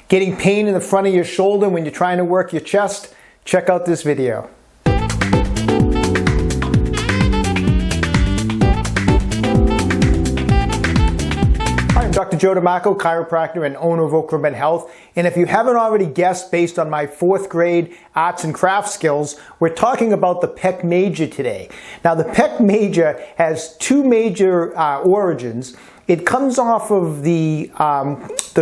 Getting pain in the front of your shoulder when you're trying to work your chest? Check out this video. I'm Dr. Joe DeMarco, chiropractor and owner of OcraMed Health. And if you haven't already guessed based on my 4th grade arts and crafts skills, we're talking about the pec major today. Now the pec major has 2 major origins. It comes off of the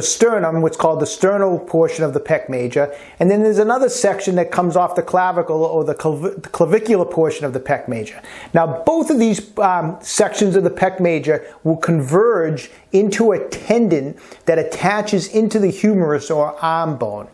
sternum, what's called the sternal portion of the pec major, and then there's another section that comes off the clavicle or the clavicular portion of the pec major. Now both of these sections of the pec major will converge into a tendon that attaches into the humerus or arm bone.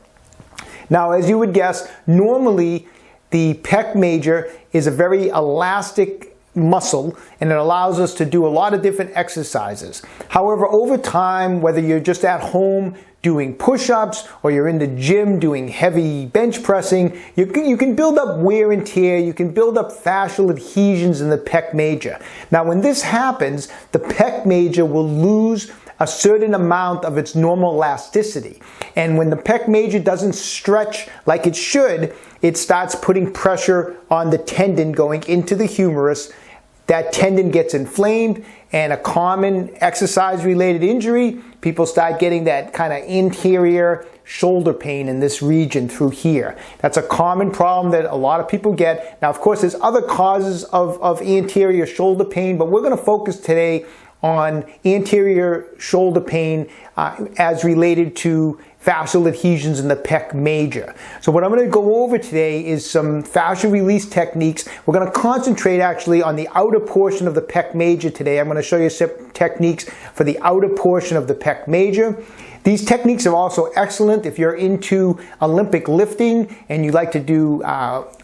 Now as you would guess, normally the pec major is a very elastic muscle, and it allows us to do a lot of different exercises. However, over time, whether you're just at home doing push-ups or you're in the gym doing heavy bench pressing, you can build up wear and tear, you can build up fascial adhesions in the pec major. Now when this happens, the pec major will lose a certain amount of its normal elasticity. And when the pec major doesn't stretch like it should, it starts putting pressure on the tendon going into the humerus. That tendon gets inflamed, and a common exercise-related injury, people start getting that kind of anterior shoulder pain in this region through here. That's a common problem that a lot of people get. Now, of course, there's other causes of anterior shoulder pain, but we're going to focus today on anterior shoulder pain as related to fascial adhesions in the pec major. So what I'm going to go over today is some fascial release techniques. We're going to concentrate actually on the outer portion of the pec major today. I'm going to show you some techniques for the outer portion of the pec major. These techniques are also excellent if you're into Olympic lifting and you like to do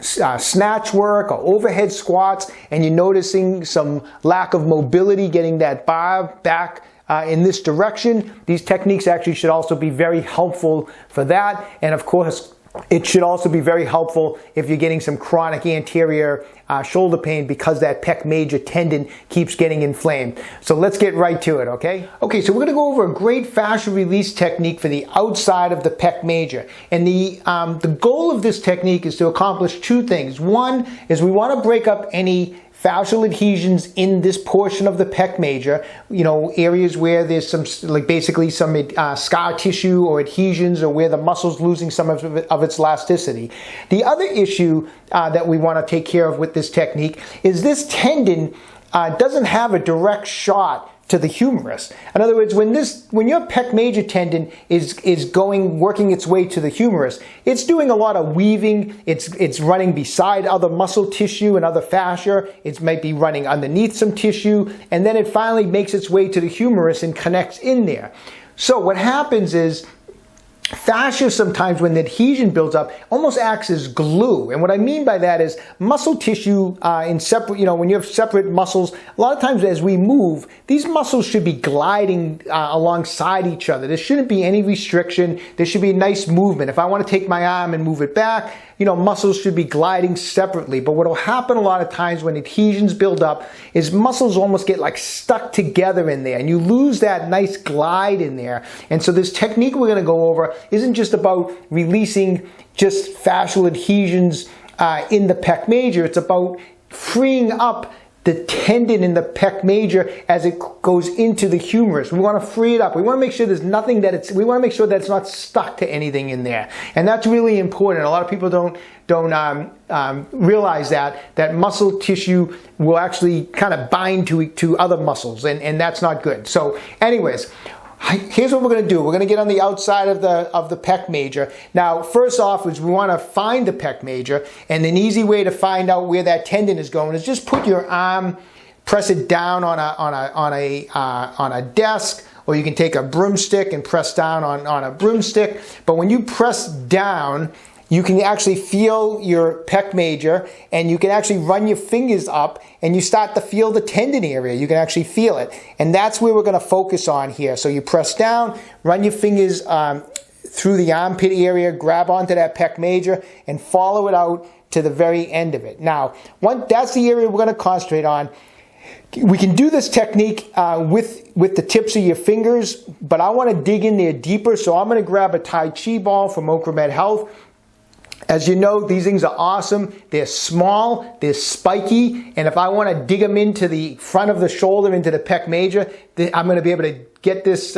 snatch work or overhead squats and you're noticing some lack of mobility getting that bar back in this direction. These techniques actually should also be very helpful for that. And of course, it should also be very helpful if you're getting some chronic anterior shoulder pain because that pec major tendon keeps getting inflamed. So let's get right to it, okay? Okay, so we're going to go over a great fascial release technique for the outside of the pec major. And the goal of this technique is to accomplish 2 things. One is we want to break up any fascial adhesions in this portion of the pec major, you know, areas where there's some, like basically some scar tissue or adhesions or where the muscle's losing some of its elasticity. The other issue that we want to take care of with this technique is this tendon doesn't have a direct shot to the humerus. In other words, when your pec major tendon is working its way to the humerus, it's doing a lot of weaving, it's running beside other muscle tissue and other fascia, it might be running underneath some tissue, and then it finally makes its way to the humerus and connects in there. So what happens is fascia sometimes, when the adhesion builds up, almost acts as glue. And what I mean by that is muscle tissue in separate, when you have separate muscles, a lot of times as we move, these muscles should be gliding alongside each other. There shouldn't be any restriction. There should be a nice movement. If I want to take my arm and move it back, muscles should be gliding separately. But what will happen a lot of times when adhesions build up is muscles almost get like stuck together in there and you lose that nice glide in there. And so this technique we're going to go over isn't just about releasing just fascial adhesions in the pec major. It's about freeing up the tendon in the pec major as it goes into the humerus. We want to free it up. We want to make sure there's nothing we want to make sure that it's not stuck to anything in there. And that's really important. A lot of people don't realize that muscle tissue will actually kind of bind to other muscles, and that's not good. So anyways, here's what we're going to do. We're going to get on the outside of the pec major. Now, first off is we want to find the pec major, and an easy way to find out where that tendon is going is just put your arm, press it down on a desk, or you can take a broomstick and press down on a broomstick. But when you press down, you can actually feel your pec major, and you can actually run your fingers up and you start to feel the tendon area. You can actually feel it. And that's where we're going to focus on here. So you press down, run your fingers through the armpit area, grab onto that pec major, and follow it out to the very end of it. Now, that's the area we're going to concentrate on. We can do this technique with the tips of your fingers, but I want to dig in there deeper, so I'm going to grab a Tai Chi ball from OcraMed Health. As you know, these things are awesome. They're small, they're spiky, and if I want to dig them into the front of the shoulder, into the pec major, I'm going to be able to get this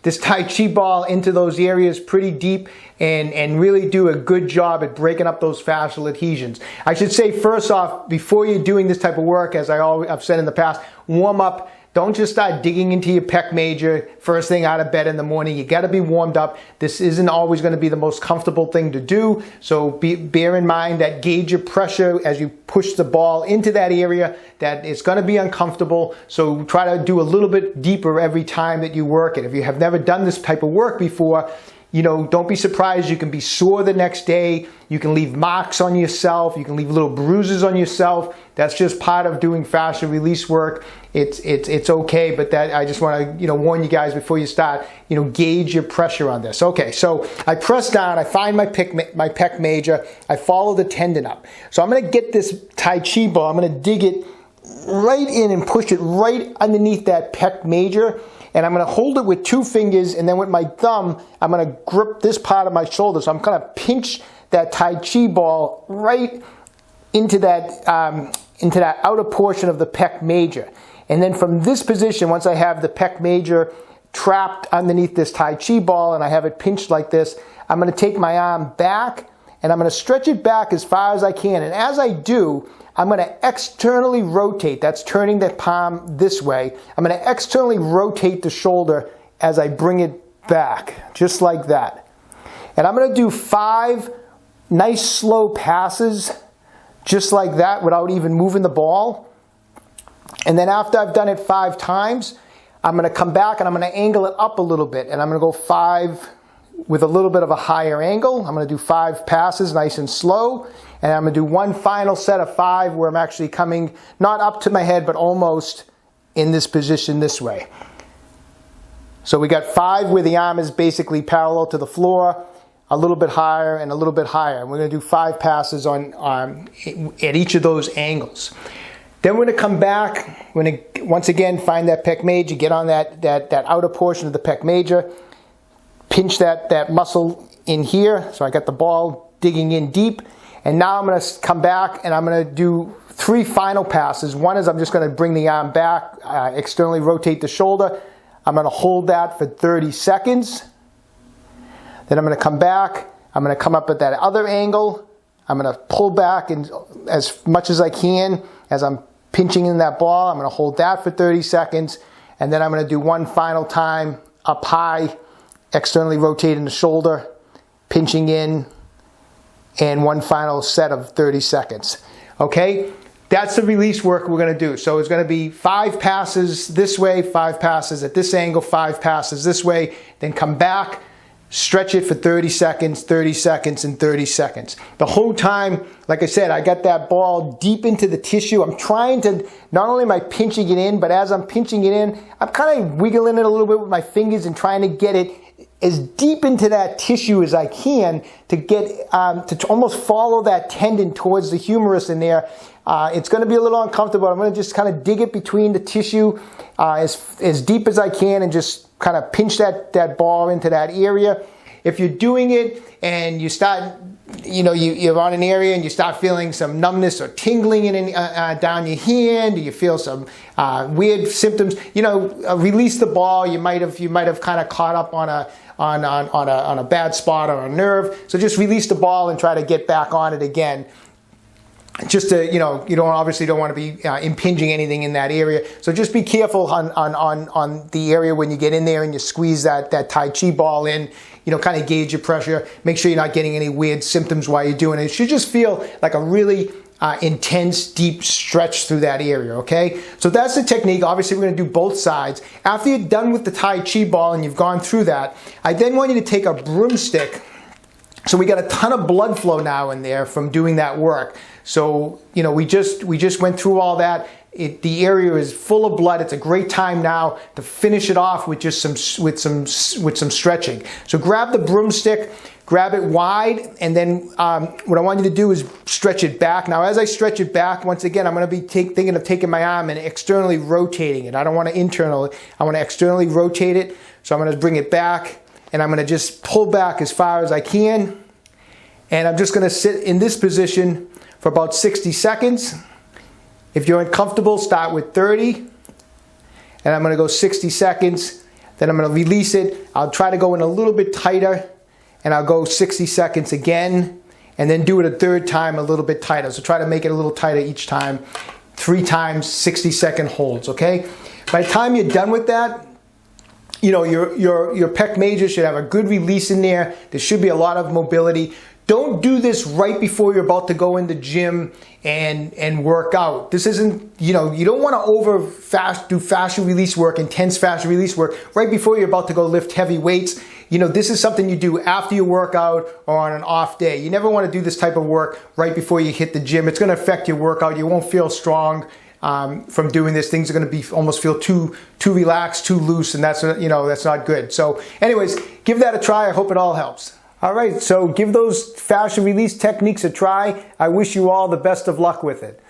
this Tai Chi ball into those areas pretty deep and really do a good job at breaking up those fascial adhesions. I should say first off, before you're doing this type of work, as I've said in the past, warm up. Don't just start digging into your pec major first thing out of bed in the morning. You got to be warmed up. This isn't always going to be the most comfortable thing to do. So bear in mind that gauge your pressure as you push the ball into that area, that it's going to be uncomfortable. So try to do a little bit deeper every time that you work it. If you have never done this type of work before, you know, don't be surprised. You can be sore the next day. You can leave marks on yourself. You can leave little bruises on yourself. That's just part of doing fascia release work. It's okay, but that I just want to warn you guys before you start. Gauge your pressure on this. Okay, so I press down. I find my pec major. I follow the tendon up. So I'm going to get this Tai Chi ball. I'm going to dig it right in and push it right underneath that pec major. And I'm going to hold it with 2 fingers, and then with my thumb, I'm going to grip this part of my shoulder. So I'm going to pinch that Tai Chi ball right into that outer portion of the pec major. And then from this position, once I have the pec major trapped underneath this Tai Chi ball and I have it pinched like this, I'm going to take my arm back and I'm going to stretch it back as far as I can. And as I do, I'm going to externally rotate. That's turning the palm this way. I'm going to externally rotate the shoulder as I bring it back, just like that. And I'm going to do 5 nice slow passes, just like that, without even moving the ball. And then after I've done it 5 times, I'm going to come back and I'm going to angle it up a little bit. And I'm going to go 5 with a little bit of a higher angle. I'm going to do 5 passes, nice and slow. And I'm going to do one final set of 5 where I'm actually coming not up to my head, but almost in this position this way. So we got 5 where the arm is basically parallel to the floor, a little bit higher and a little bit higher. And we're going to do 5 passes at each of those angles. Then we're going to come back. We're going to once again find that pec major, get on that outer portion of the pec major, pinch that muscle in here. So I got the ball digging in deep. And now I'm going to come back and I'm going to do 3 final passes. One is I'm just going to bring the arm back, externally rotate the shoulder. I'm going to hold that for 30 seconds. Then I'm going to come back. I'm going to come up at that other angle. I'm going to pull back and as much as I can as I'm pinching in that ball. I'm going to hold that for 30 seconds. And then I'm going to do one final time up high, externally rotating the shoulder, pinching in, and one final set of 30 seconds. Okay? That's the release work we're going to do. So it's going to be 5 passes this way, 5 passes at this angle, 5 passes this way, then come back, stretch it for 30 seconds, 30 seconds, and 30 seconds. The whole time, like I said, I got that ball deep into the tissue. I'm trying to, not only am I pinching it in, but as I'm pinching it in, I'm kind of wiggling it a little bit with my fingers and trying to get it as deep into that tissue as I can to get to almost follow that tendon towards the humerus in there. It's going to be a little uncomfortable. I'm going to just kind of dig it between the tissue as deep as I can and just kind of pinch that ball into that area. If you're doing it and you start, you're on an area and you start feeling some numbness or tingling down your hand, or you feel some weird symptoms, release the ball. You might have kind of caught up on a bad spot or a nerve. So just release the ball and try to get back on it again. Just to, you don't want to be impinging anything in that area. So just be careful on the area when you get in there and you squeeze that Tai Chi ball in. Kind of gauge your pressure. Make sure you're not getting any weird symptoms while you're doing it. It should just feel like a really intense, deep stretch through that area, okay? So that's the technique. Obviously, we're going to do both sides. After you're done with the Tai Chi ball and you've gone through that, I then want you to take a broomstick. So we got a ton of blood flow now in there from doing that work. So, we just went through all that. The area is full of blood. It's a great time now to finish it off with just some stretching. So grab the broomstick, grab it wide, and then what I want you to do is stretch it back. Now, as I stretch it back, once again, I'm going to be thinking of taking my arm and externally rotating it. I don't want to internally. I want to externally rotate it. So I'm going to bring it back, and I'm going to just pull back as far as I can. And I'm just going to sit in this position for about 60 seconds. If you're uncomfortable, start with 30. And I'm going to go 60 seconds. Then I'm going to release it. I'll try to go in a little bit tighter. And I'll go 60 seconds again. And then do it a third time a little bit tighter. So try to make it a little tighter each time. 3 times, 60-second holds, okay? By the time you're done with that, you know, your pec major should have a good release in there. There should be a lot of mobility. Don't do this right before you're about to go in the gym and work out. This isn't, you know, you don't want to do fascial release work, intense fascial release work right before you're about to go lift heavy weights. You know, this is something you do after your workout or on an off day. You never want to do this type of work right before you hit the gym. It's going to affect your workout. You won't feel strong from doing this. Things are going to almost feel too relaxed, too loose, and that's, you know, that's not good. So anyways, give that a try. I hope it all helps. All right, so give those fascial release techniques a try. I wish you all the best of luck with it.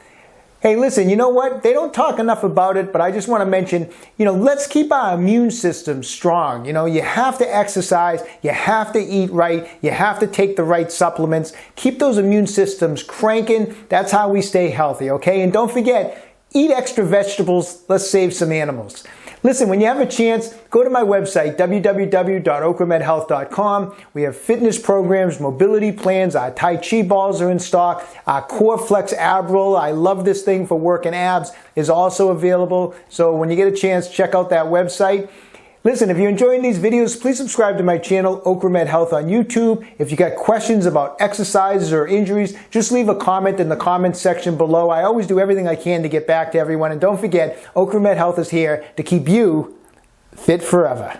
Hey, listen, you know what? They don't talk enough about it, but I just want to mention, you know, let's keep our immune system strong. You know, you have to exercise, you have to eat right, you have to take the right supplements. Keep those immune systems cranking. That's how we stay healthy, okay? And don't forget, eat extra vegetables. Let's save some animals. Listen, when you have a chance, go to my website, www.OcraMedHealth.com. We have fitness programs, mobility plans, our Tai Chi balls are in stock. Our Core Flex ab roll, I love this thing for working abs, is also available. So when you get a chance, check out that website. Listen, if you're enjoying these videos, please subscribe to my channel, OcraMed Health on YouTube. If you got questions about exercises or injuries, just leave a comment in the comments section below. I always do everything I can to get back to everyone. And don't forget, OcraMed Health is here to keep you fit forever.